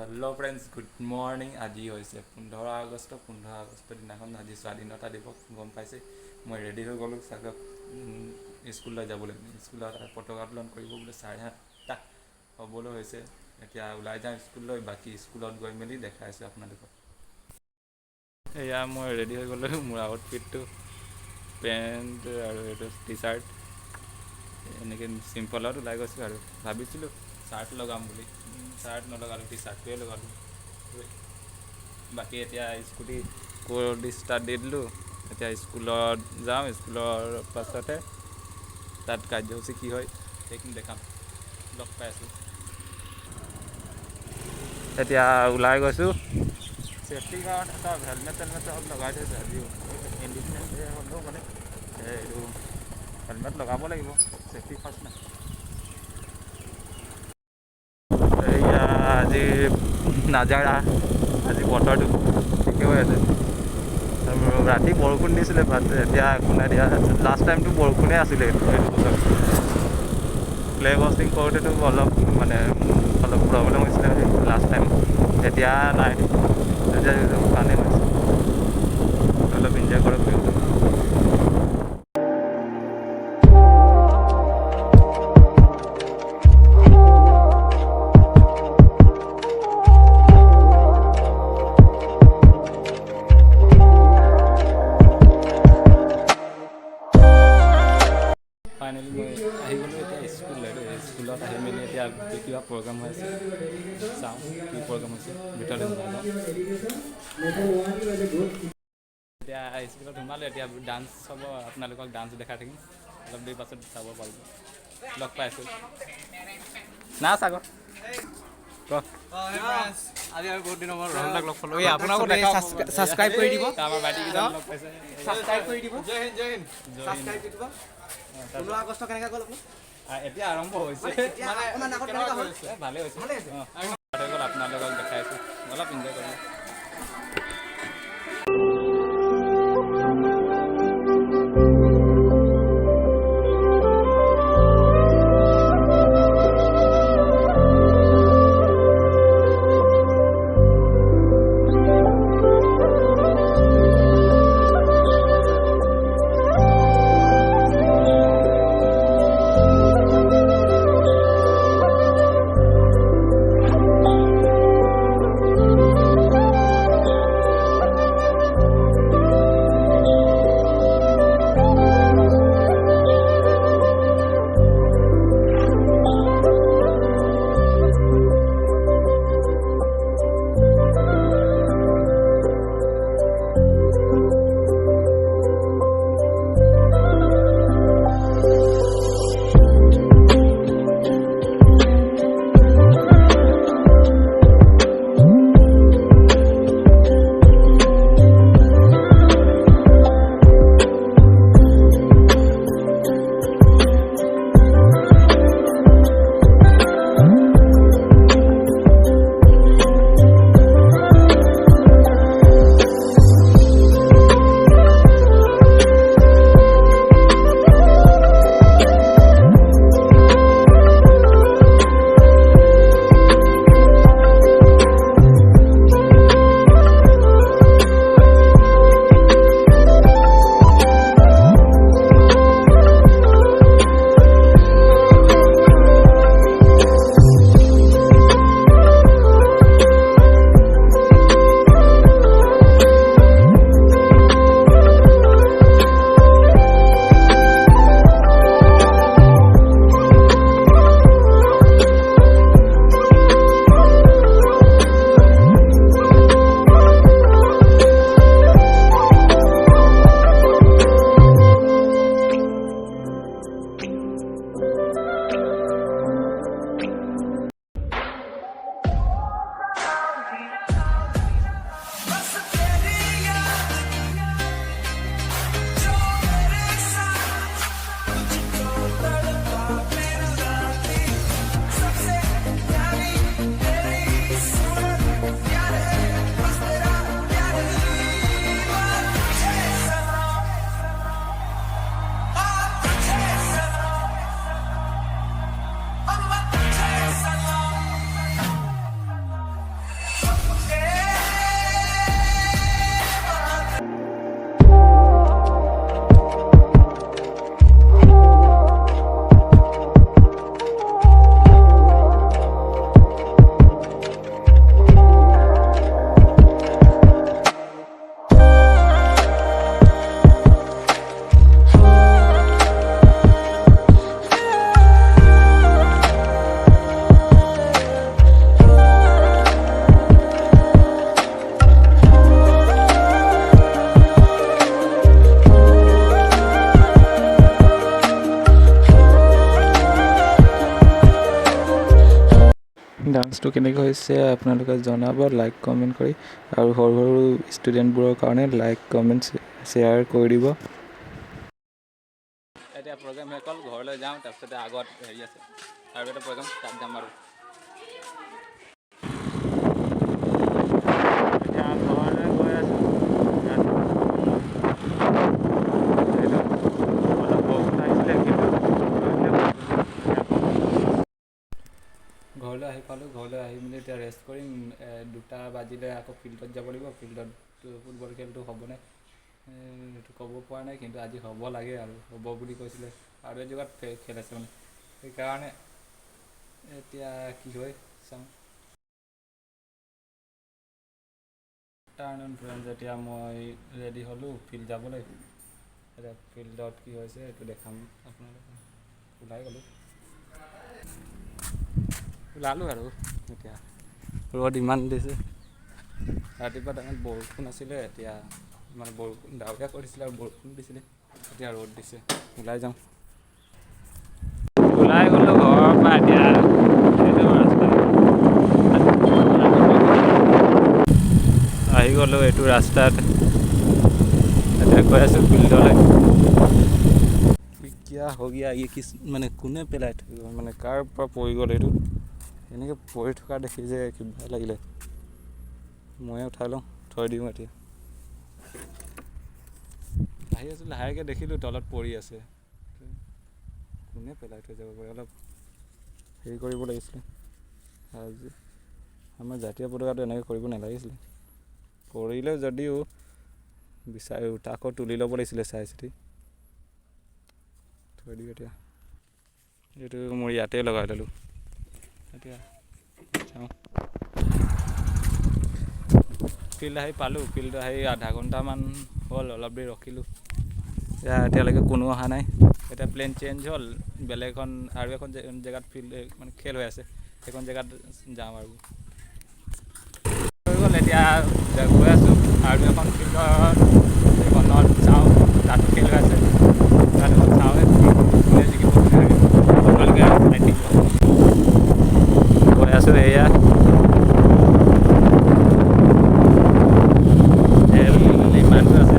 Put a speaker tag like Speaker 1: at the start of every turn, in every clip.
Speaker 1: Hello' friends good morning. আজি হৈছে 15 আগষ্ট দিনাখন। আজি স্বাধীনতা দিৱস গম পাইছে। মই ৰেডি হৈ গ'লোঁ চাগৈ স্কুললৈ যাবলৈ। স্কুলত পতাকা উত্তোলন কৰিব বোলে 7:30 হ'বলৈ হৈছে। এতিয়া ওলাই যাওঁ স্কুললৈ। বাকী স্কুলত গৈ মেলি দেখাইছোঁ আপোনালোকক। এয়া মই ৰেডি হৈ গ'লোঁ। মোৰ আউটফিটটো পেণ্ট আৰু এইটো টি চাৰ্ট এনেকৈ চিম্পলত ওলাই গৈছোঁ আৰু ভাবিছিলোঁ চাৰ্ট লগাম বুলি। চাৰ্ট নলগালোঁ, টি চাৰ্টটোৱে লগালোঁ। বাকী এতিয়া স্কুটি ক'ৰ্ড ষ্টাৰ্ট দি দিলোঁ। এতিয়া স্কুলত যাওঁ। স্কুলৰ পাছতে তাত কাৰ্যসূচী কি হয় সেইখিনি দেখাম। লগ পাই আছোঁ। এতিয়া ওলাই গৈছোঁ। ছেফটিৰ কাৰণে এটা হেলমেট চব লগাই থৈছে। আজিও ইণ্ডিপেণ্ডেন্স ডে হ'লেও মানে এইটো হেলমেট লগাব লাগিব। ছেফটি ফাৰ্ষ্ট নাই। এয়া আজি নাজাৰা। আজি বতৰটো ঠিকে হৈ আছে। ৰাতি বৰষুণ দিছিলে বাট এতিয়া একো নাই দিয়া। লাষ্ট টাইমটো বৰষুণে আছিলে এইটো বছৰ। প্লে কষ্টিং কৰোঁতেতো অলপ প্ৰব্লেম হৈছিলে লাষ্ট টাইম। এতিয়া নাই, এতিয়া ভালেই হৈছে। অলপ এনজয় কৰক বিহুটো। ফাইনেলি মই আহি গ'লোঁ এতিয়া স্কুললৈ। স্কুলত আহি মেলি এতিয়া কিবা প্ৰগ্ৰাম হৈ আছে, চাওঁ কি প্ৰগ্ৰাম হৈছে। ভিতৰলৈ সোমাই যাওঁ। এতিয়া স্কুলত সোমালোঁ। এতিয়া ডান্স হ'ব। আপোনালোকক ডান্স দেখাই থাকিম। অলপ দেৰি পাছত চাব পাৰিব। লগ পাইছোঁ না চাগৰ কওক।
Speaker 2: আজি আমি বহুত দিনৰ মূৰত ৰহন দাক লগ পালোঁ। আপোনাকো ছাবস্ক্ৰাইব কৰি দিব।
Speaker 1: আমাৰ ভাইটিকেইজন লগ পাইছে।
Speaker 2: ছাবস্ক্ৰাইব কৰি দিব। জয় হিন্দ, জয় হিন্দ। ছাবস্ক্ৰাইব কৰি দিব। 15 আগষ্ট কেনেকৈ গ'ল আপুনি?
Speaker 1: এতিয়া আৰম্ভ হৈছে। ভালেই হৈছে। গ'ল আপোনালোকক দেখাইছোঁ। অলপ এনজয় কৰিব। ডান্সটো কেনেকৈ হৈছে আপোনালোকে জনাব লাইক কমেণ্ট কৰি, আৰু সৰু সৰু ষ্টুডেণ্টবোৰৰ কাৰণে লাইক কমেণ্ট শ্বেয়াৰ কৰি দিব। এতিয়া প্ৰগ্ৰেম শেষ হ'ল, ঘৰলৈ যাওঁ, তাৰপিছতে আগত হেৰি আছে আৰু এটা প্ৰগ্ৰেম, তাত যাম আৰু। এতিয়া ঘৰলৈ গৈ আছোঁ। অলপ বৰষুণ আহিছিলে, কিন্তু ঘৰলৈ আহি পালোঁ। ঘৰলৈ আহি মেলি এতিয়া ৰেষ্ট কৰিম। 2টা বাজিলে আকৌ ফিল্ডত যাব লাগিব। ফিল্ডত ফুটবল খেলটো হ'বনে সেইটো ক'ব পৰা নাই, কিন্তু আজি হ'ব লাগে আৰু হ'ব বুলি কৈছিলে। আৰু এজেগাত খেল আছে মানে, সেইকাৰণে এতিয়া কি হয় চাওঁ। যেতিয়া মই ৰেডি হ'লোঁ ফিল্ড যাবলৈ, এতিয়া ফিল্ডত কি হৈছে এইটো দেখাম আপোনালোকক। ওলালোঁ আৰু এতিয়া ৰ'দ ইমান দিছে। ৰাতিপুৱা টাইমত বৰষুণ আছিলে, এতিয়া ইমান বৰষুণ ডাৱৰীয়া কৰিছিলে আৰু বৰষুণ দিছিলে, এতিয়া ৰ'দ দিছে। ওলাই যাওঁ। ওলাই গ'লোঁ ঘৰৰ পৰা। এতিয়া আহি গ'লোঁ এইটো ৰাস্তাত, এতিয়া গৈ আছোঁ ফিল্ডলৈ। কিয়া হৈ গিয়া এই কি মানে কোনে পেলাই থৈ গ'ল, মানে কাৰ পৰা পৰি গ'ল এইটো। এনেকৈ পৰি থকা দেখি যে কিবা লাগিলে, ময়ে উঠাই লওঁ, থৈ দিওঁ এতিয়া। আহি আছোঁ, লাহেকৈ দেখিলোঁ তলত পৰি আছে। কোনে পেলাই থৈ যাব পাৰে, অলপ হেৰি কৰিব লাগিছিলে। আজি আমাৰ জাতীয় পতাকাটো এনেকৈ কৰিব নালাগিছিলে। পৰিলে যদিও বিচাৰি আকৌ তুলি ল'ব লাগিছিলে চাই চিতি। থৈ দিওঁ এতিয়া। এইটো মোৰ ইয়াতে লগাই ল'লোঁ। এতিয়া চাওঁ। ফিল্ড আহি পালোঁ। ফিল্ড আহি আধা ঘণ্টামান হ'ল, অলপ দেৰি ৰখিলোঁ। এতিয়ালৈকে কোনো অহা নাই। এতিয়া প্লেন চেঞ্জ হ'ল, বেলেগ এখন আৰু এখন জেগাত ফিল্ড মানে খেল হৈ আছে, সেইখন জেগাত যাওঁ আৰু। হৈ গ'ল, এতিয়া গৈ আছোঁ আৰু এখন ফিল্ডত, সেইখনত চাওঁ, তাতো খেল হৈ আছে। তাত চাওঁহে কোনে জিকিব, আপোনালোকে চাই থাকিব। গৈ আছোঁ, এয়া ইমানটো আছে।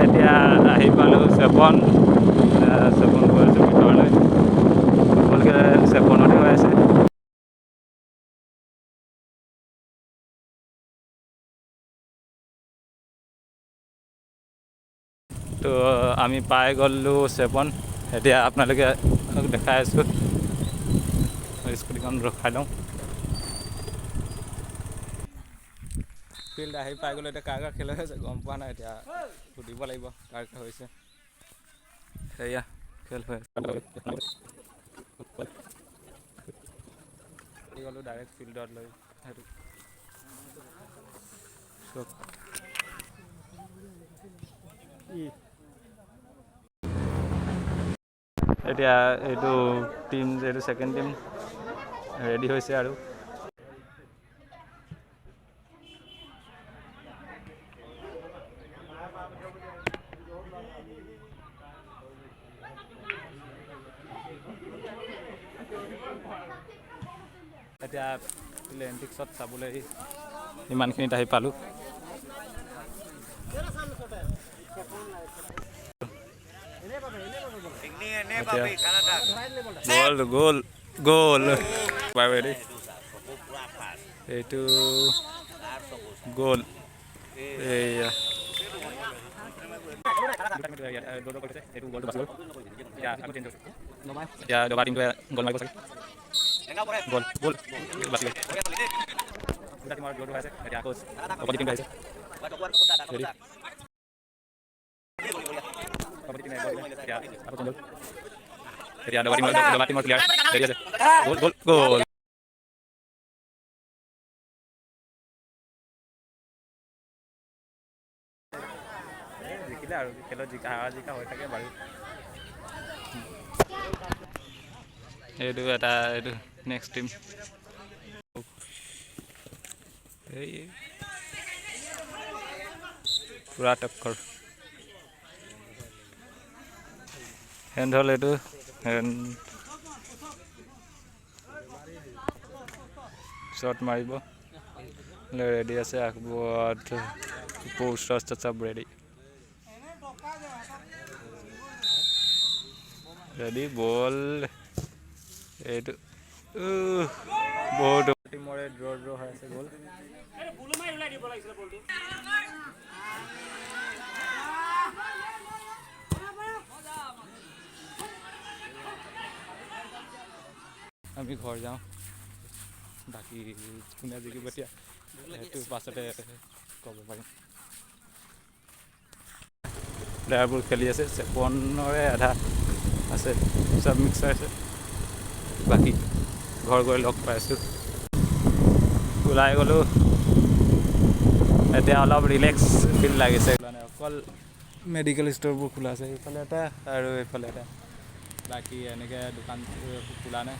Speaker 1: এতিয়া আহি পালোঁ চেপন গৈ আছোঁ ভিতৰলৈ। ফুটবল খেল চেপনতে হৈ আছে। তো আমি পাই গ'লোঁ চেপন। এতিয়া আপোনালোকে দেখাই আছোঁ, স্কুটিখন ৰখাই লওঁ। ফিল্ড আহি পাই গ'লোঁ। এতিয়া কাৰ খেল হৈ আছে গম পোৱা নাই, এতিয়া সুধিব লাগিব কাৰ হৈছে। সেয়া খেল হৈ আছে। গ'লোঁ ডাইৰেক্ট ফিল্ডত লৈ সেইটো এতিয়া এইটো টিম, এইটো ছেকেণ্ড টিম ৰেডি হৈছে আৰু। এতিয়া এণ্টিক্সত চাবলৈ ইমানখিনিত আহি পালোঁ। গ'ল গ'ল বাৰু দেই, এইটো গ'ল। এইয়া এতিয়া দবা টিমটোৱে গ'ল মাৰিব চাগে। গ'ল গ'ল বাচি গ'ল। দুটা টিমৰ গ'ল আছে। এতিয়া আকৌ কবাডী টিমটো আহিছে। ৰেডি। কবাডী টিমে গ'ল দিলে। এতিয়া আকৌ গ'ল। এতিয়া দবা টিমৰ প্লেয়াৰ ৰেডি আছে। গ'ল গ'ল গ'ল। জিকিলে আৰু খেলত জিকা হৈ থাকে বাৰু। এইটো নেক্সট টিম। এই পূৰা টক্কৰ। হেণ্ড হ'ল এইটো। শ্বট মাৰিব ৰেডি আছে আকবৰত পোষ্ট চব ৰেডি ৰেডি বল এইটো বহুত টিমৰে ড্ৰ হৈ আছে গ'ল আমি ঘৰ যাওঁ বাকী কোনে জিকিব এতিয়া সেইটো পাছতে ক'ব পাৰিম প্লেয়াৰবোৰ খেলি আছে 53ৰে আধা আছে চব মিক্সাৰ আছে বাকী ঘৰ গৈ লগ পাইছোঁ ওলাই গ'লোঁ এতিয়া অলপ ৰিলেক্স ফিল লাগিছে মানে অকল মেডিকেল ষ্ট'ৰবোৰ খোলা আছে এইফালে এটা আৰু এইফালে এটা বাকী এনেকৈ দোকান খোলা নাই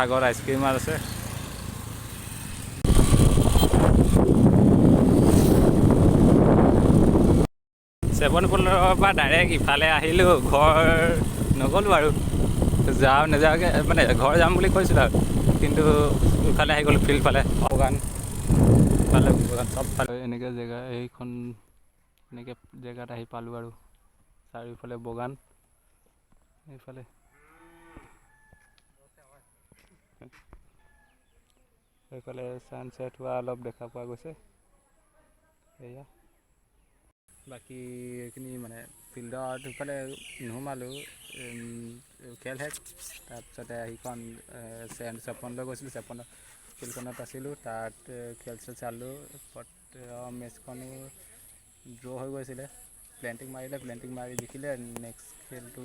Speaker 1: আগত আইচক্ৰীম আছে চেপনপুলৰ পৰা ডাইৰেক্ট ইফালে আহিলোঁ ঘৰ নগ'লোঁ আৰু যাওঁ নেযাওঁকৈ মানে ঘৰ যাম বুলি কৈছিলোঁ আৰু কিন্তু ইফালে আহি গ'লোঁ ফিল্ডফালে বাগান ইফালে বাগান চবফালে এনেকৈ জেগা এইখন এনেকৈ জেগাত আহি পালোঁ আৰু চাৰিওফালে বাগান এইফালে এইফালে ছানছেট হোৱা অলপ দেখা পোৱা গৈছে এয়া বাকী এইখিনি মানে ফিল্ডত ইফালে নোসোমালোঁ খেল শেষ তাৰপিছতে সেইখন চেপনলৈ গৈছিলোঁ চেপনত ফিল্ডখনত আছিলোঁ তাত খেল চেল চালোঁ মেচখনো ড্ৰ হৈ গৈছিলে প্লেণ্টিং মাৰি জিকিলে নেক্সট খেলটো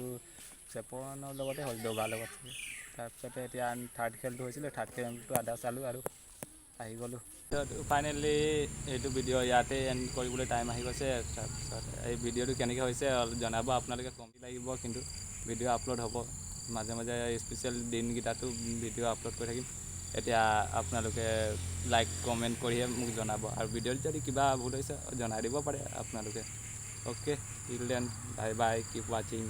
Speaker 1: চেপনৰ লগতে হ'ল দগাৰ লগত তাৰপিছতে এতিয়া থাৰ্ড খেলটো হৈছিলে থাৰ্ড খেলটো আধা চালোঁ আৰু আহি গ'লোঁ ফাইনেলি এইটো ভিডিঅ' ইয়াতে এণ্ড কৰিবলৈ টাইম আহি গৈছে তাৰপিছত এই ভিডিঅ'টো কেনেকৈ হৈছে জনাব আপোনালোকে কমেণ্ট লাগিব কিন্তু ভিডিঅ' আপলোড হ'ব মাজে মাজে স্পেচিয়েল দিনকেইটাতো ভিডিঅ' আপলোড কৰি থাকিম এতিয়া আপোনালোকে লাইক কমেণ্ট কৰিহে মোক জনাব আৰু ভিডিঅ'ত যদি কিবা ভুল হৈছে জনাই দিব পাৰে আপোনালোকে okay till then bye bye keep ৱাচিং